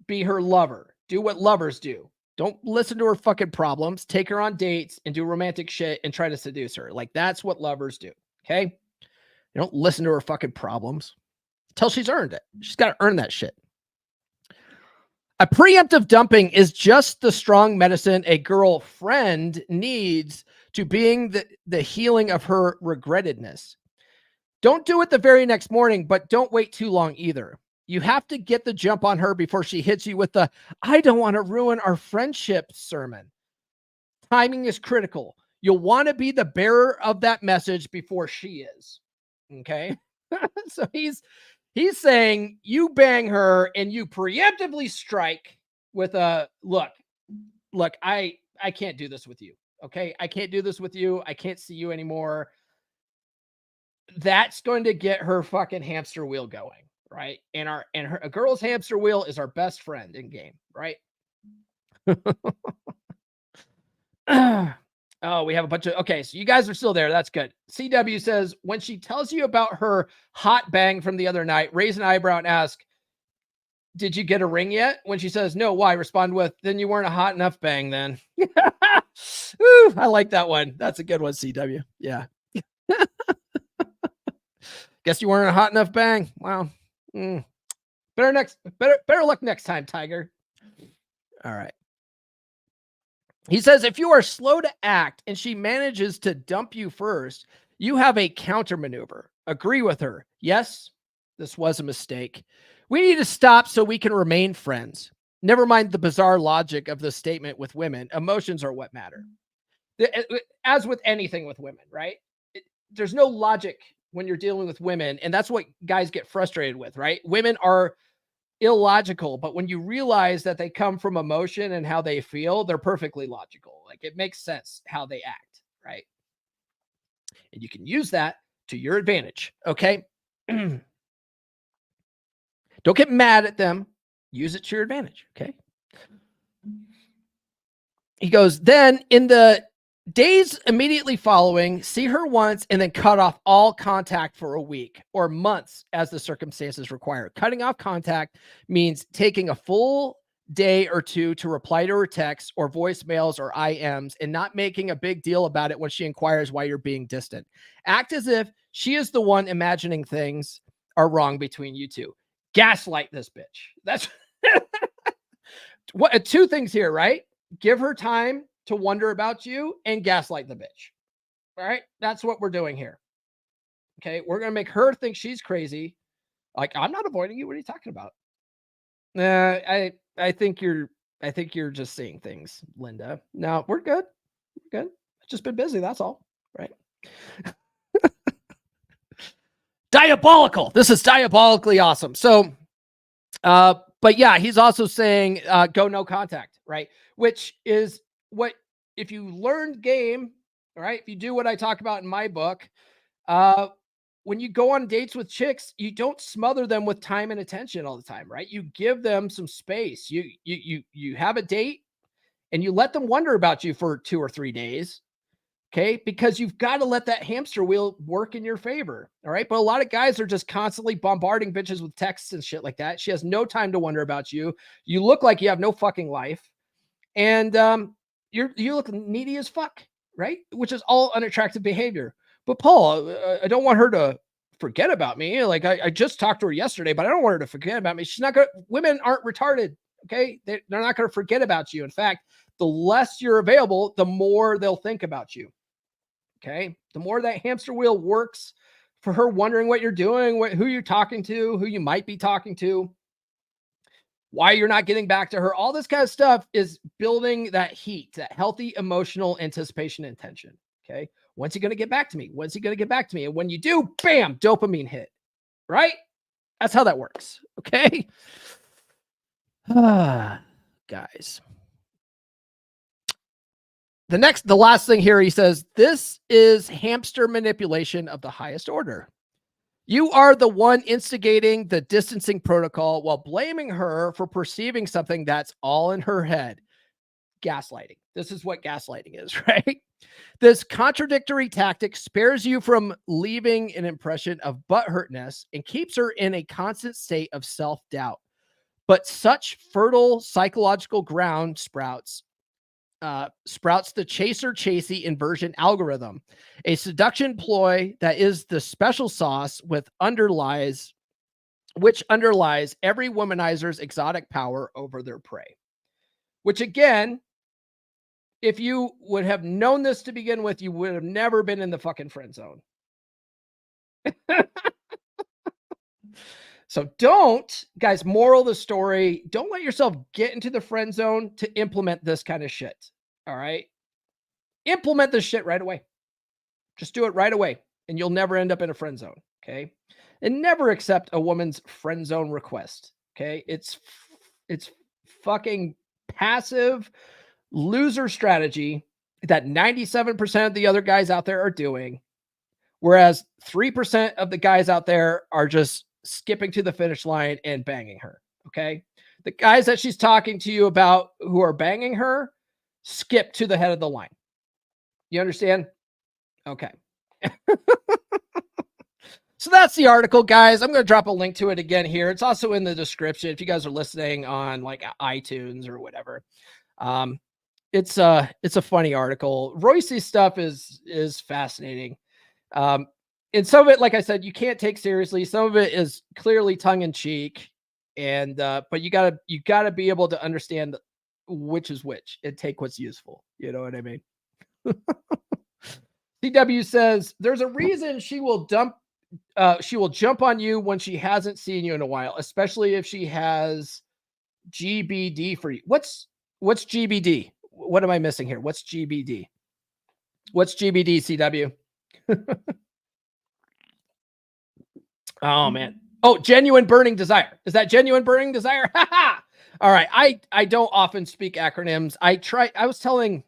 be her lover. Do what lovers do. Don't listen to her fucking problems. Take her on dates and do romantic shit and try to seduce her. Like, that's what lovers do. Okay? You don't listen to her fucking problems until she's earned it. She's got to earn that shit. A preemptive dumping is just the strong medicine a girlfriend needs to being the healing of her regrettedness. Don't do it the very next morning, but don't wait too long either. You have to get the jump on her before she hits you with the, I don't want to ruin our friendship sermon. Timing is critical. You'll want to be the bearer of that message before she is. Okay? So he's saying you bang her and you preemptively strike with a, look, I can't do this with you. Okay? I can't do this with you. I can't see you anymore. That's going to get her fucking hamster wheel going. Right. And a girl's hamster wheel is our best friend in game. Right. Oh, we have a bunch of, okay. So you guys are still there. That's good. CW says, when she tells you about her hot bang from the other night, raise an eyebrow and ask, did you get a ring yet? When she says no, why? Respond with, then you weren't a hot enough bang then. Ooh, I like that one. That's a good one, CW. Yeah. Guess you weren't a hot enough bang. Wow. Better luck next time, Tiger. All right. He says, if you are slow to act and she manages to dump you first, you have a counter maneuver. Agree with her. Yes, this was a mistake. We need to stop so we can remain friends. Never mind the bizarre logic of the statement with women. Emotions are what matter. As with anything with women, right? There's no logic when you're dealing with women. And that's what guys get frustrated with, right? Women are illogical, but when you realize that they come from emotion and how they feel, they're perfectly logical. Like, it makes sense how they act, right? And you can use that to your advantage. Okay. Don't get mad at them. Use it to your advantage. Okay. He goes, then in the days immediately following, see her once and then cut off all contact for a week or months as the circumstances require. Cutting off contact means taking a full day or two to reply to her texts or voicemails or IMs and not making a big deal about it when she inquires why you're being distant. Act as if she is the one imagining things are wrong between you two. Gaslight this bitch. That's what two things here, right? Give her time to wonder about you and gaslight the bitch. All right. That's what we're doing here. Okay. We're going to make her think she's crazy. Like, I'm not avoiding you. What are you talking about? I think you're just seeing things, Linda. No, we're good. We're good. I've just been busy. That's all. Right. Diabolical. This is diabolically awesome. So, but yeah, he's also saying go no contact, right? Which is what, if you learned game, all right, if you do what I talk about in my book, when you go on dates with chicks, you don't smother them with time and attention all the time, right? You give them some space. You have a date and you let them wonder about you for 2 or 3 days. Okay, because you've got to let that hamster wheel work in your favor. All right. But a lot of guys are just constantly bombarding bitches with texts and shit like that. She has no time to wonder about you. You look like you have no fucking life. And you look needy as fuck, right? Which is all unattractive behavior. But Paul, I don't want her to forget about me. Like I just talked to her yesterday, but I don't want her to forget about me. She's not gonna, women aren't retarded. Okay. They're not going to forget about you. In fact, the less you're available, the more they'll think about you. Okay. The more that hamster wheel works for her wondering what you're doing, who you're talking to, who you might be talking to, why you're not getting back to her, all this kind of stuff is building that heat, that healthy emotional anticipation and tension. Okay. When's he going to get back to me? When's he going to get back to me? And when you do, bam, dopamine hit, right? That's how that works. Okay. Guys. The last thing here, he says, this is hamster manipulation of the highest order. You are the one instigating the distancing protocol while blaming her for perceiving something that's all in her head. Gaslighting. This is what gaslighting is, right? This contradictory tactic spares you from leaving an impression of butthurtness and keeps her in a constant state of self-doubt. But such fertile psychological ground sprouts the chaser-chasey inversion algorithm, a seduction ploy that is the special sauce which underlies every womanizer's exotic power over their prey. Which again, if you would have known this to begin with, you would have never been in the fucking friend zone. So don't, guys, moral of the story, don't let yourself get into the friend zone to implement this kind of shit. All right. Implement this shit right away. Just do it right away and you'll never end up in a friend zone. Okay. And never accept a woman's friend zone request. Okay. It's fucking passive loser strategy that 97% of the other guys out there are doing. Whereas 3% of the guys out there are just skipping to the finish line and banging her. Okay. The guys that she's talking to you about who are banging her, skip to the head of the line. You understand? Okay. So that's the article, guys. I'm going to drop a link to it again here. It's also in the description if you guys are listening on like iTunes or whatever. It's a funny article. Royce's stuff is fascinating. And some of it, like I said, you can't take seriously. Some of it is clearly tongue in cheek, and but you gotta be able to understand which is which and take what's useful. You know what I mean? CW says there's a reason she will jump on you when she hasn't seen you in a while, especially if she has GBD for you. What's GBD? What am I missing here? What's GBD? What's GBD, CW? Oh man. Oh, genuine burning desire. Is that genuine burning desire? All right. I don't often speak acronyms. I think I was telling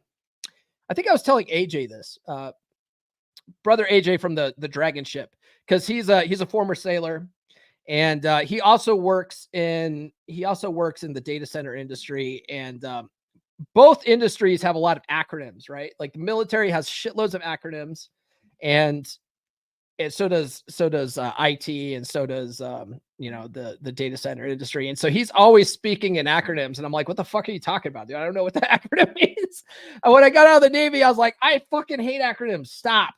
AJ this, brother AJ from the Dragon Ship, because he's a former sailor, and he also works in the data center industry, and both industries have a lot of acronyms, right? Like the military has shitloads of acronyms, and so does IT, and so does the data center industry. And so he's always speaking in acronyms, and I'm like, what the fuck are you talking about, dude? I don't know what the acronym means. And when I got out of the Navy, I was like, I fucking hate acronyms. Stop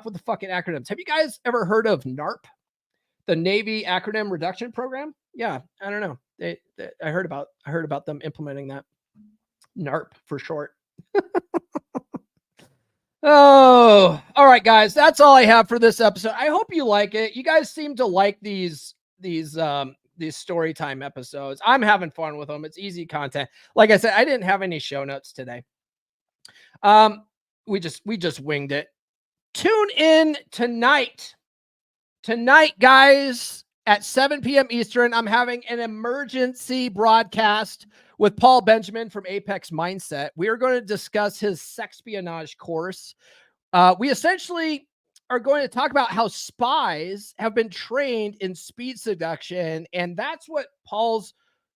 with the fucking acronyms. Have you guys ever heard of NARP, the Navy acronym reduction program? Yeah, I don't know. I heard about them implementing that. NARP for short. Oh, all right, guys. That's all I have for this episode. I hope you like it. You guys seem to like these these story time episodes. I'm having fun with them. It's easy content. Like I said, I didn't have any show notes today. We just winged it. Tune in tonight, guys, at 7 p.m. Eastern. I'm having an emergency broadcast with Paul Benjamin from Apex Mindset. We are going to discuss his sexpionage course. We essentially are going to talk about how spies have been trained in speed seduction, and that's what Paul's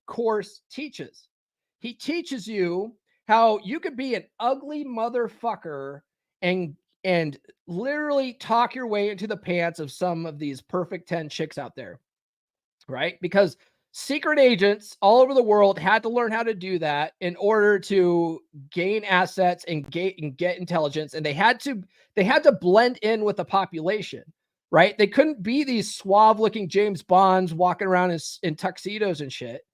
course teaches. He teaches you how you could be an ugly motherfucker and literally talk your way into the pants of some of these perfect 10 chicks out there, right? Because secret agents all over the world had to learn how to do that in order to gain assets and get intelligence, and they had to blend in with the population, right? They couldn't be these suave-looking James Bonds walking around in tuxedos and shit.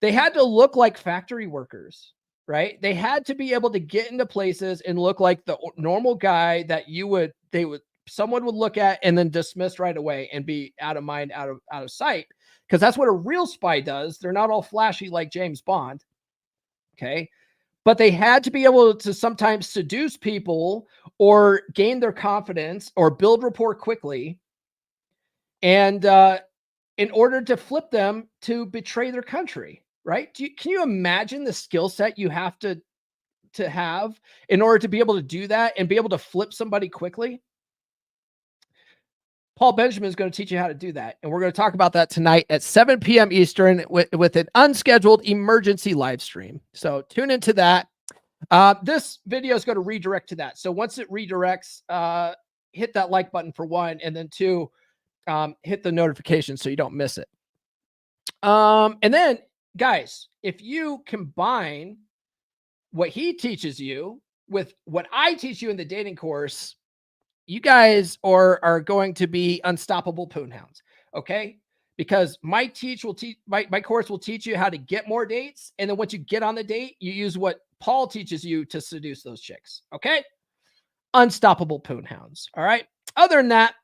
They had to look like factory workers, right? They had to be able to get into places and look like the normal guy that someone would look at and then dismiss right away and be out of mind, out of sight. Because that's what a real spy does. They're not all flashy like James Bond. Okay. But they had to be able to sometimes seduce people or gain their confidence or build rapport quickly. And in order to flip them to betray their country, right? Can you imagine the skill set you have to have in order to be able to do that and be able to flip somebody quickly? Paul Benjamin is going to teach you how to do that. And we're going to talk about that tonight at 7 p.m. Eastern with an unscheduled emergency live stream. So tune into that. This video is going to redirect to that. So once it redirects, hit that like button for one, and then two, hit the notification so you don't miss it. And then, guys, if you combine what he teaches you with what I teach you in the dating course, you guys are going to be unstoppable poonhounds, okay? Because my course will teach you how to get more dates, and then once you get on the date, you use what Paul teaches you to seduce those chicks, okay? Unstoppable poonhounds, all right? Other than that,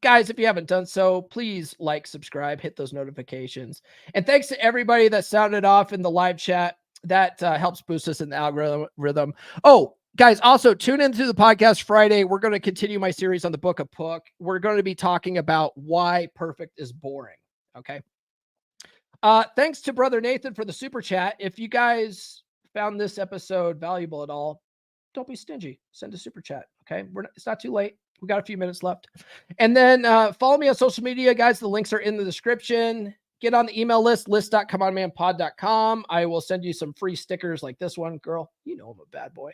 guys, if you haven't done so, please like, subscribe, hit those notifications. And thanks to everybody that sounded off in the live chat. That helps boost us in the algorithm. Oh, guys, also tune into the podcast Friday. We're going to continue my series on the Book of Puck. We're going to be talking about why perfect is boring. Okay. Thanks to Brother Nathan for the super chat. If you guys found this episode valuable at all, don't be stingy. Send a super chat. Okay. It's not too late. We got a few minutes left. And then follow me on social media, guys. The links are in the description. Get on the email list.comeonmanpod.com. I will send you some free stickers like this one, girl. You know I'm a bad boy.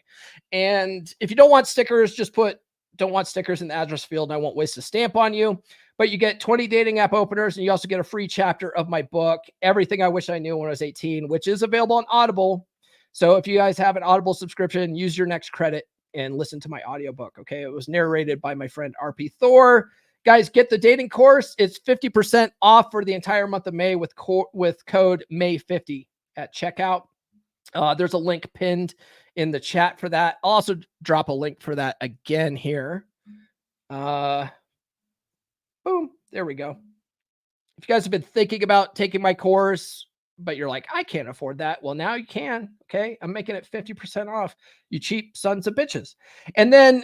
And if you don't want stickers, just put don't want stickers in the address field, and I won't waste a stamp on you. But you get 20 dating app openers, and you also get a free chapter of my book, Everything I Wish I Knew When I Was 18, which is available on Audible. So if you guys have an Audible subscription, use your next credit and listen to my audiobook. Okay. It was narrated by my friend RP Thor. Guys, get the dating course. It's 50% off for the entire month of May with code May50 at checkout. There's a link pinned in the chat for that. I'll also drop a link for that again here. Boom. There we go. If you guys have been thinking about taking my course, but you're like, I can't afford that. Well, now you can. Okay. I'm making it 50% off. You cheap sons of bitches. And then,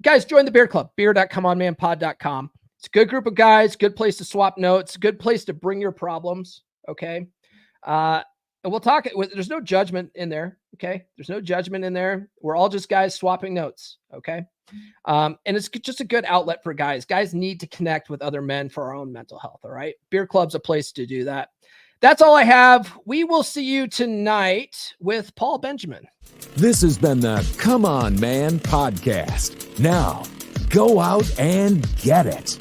guys, join the beer club, beer.comeonmanpod.com. It's a good group of guys, good place to swap notes, good place to bring your problems. Okay. And we'll talk. There's no judgment in there. Okay. There's no judgment in there. We're all just guys swapping notes. Okay. And it's just a good outlet for guys. Guys need to connect with other men for our own mental health. All right. Beer club's a place to do that. That's all I have. We will see you tonight with Paul Benjamin. This has been the Come On Man podcast. Now, go out and get it.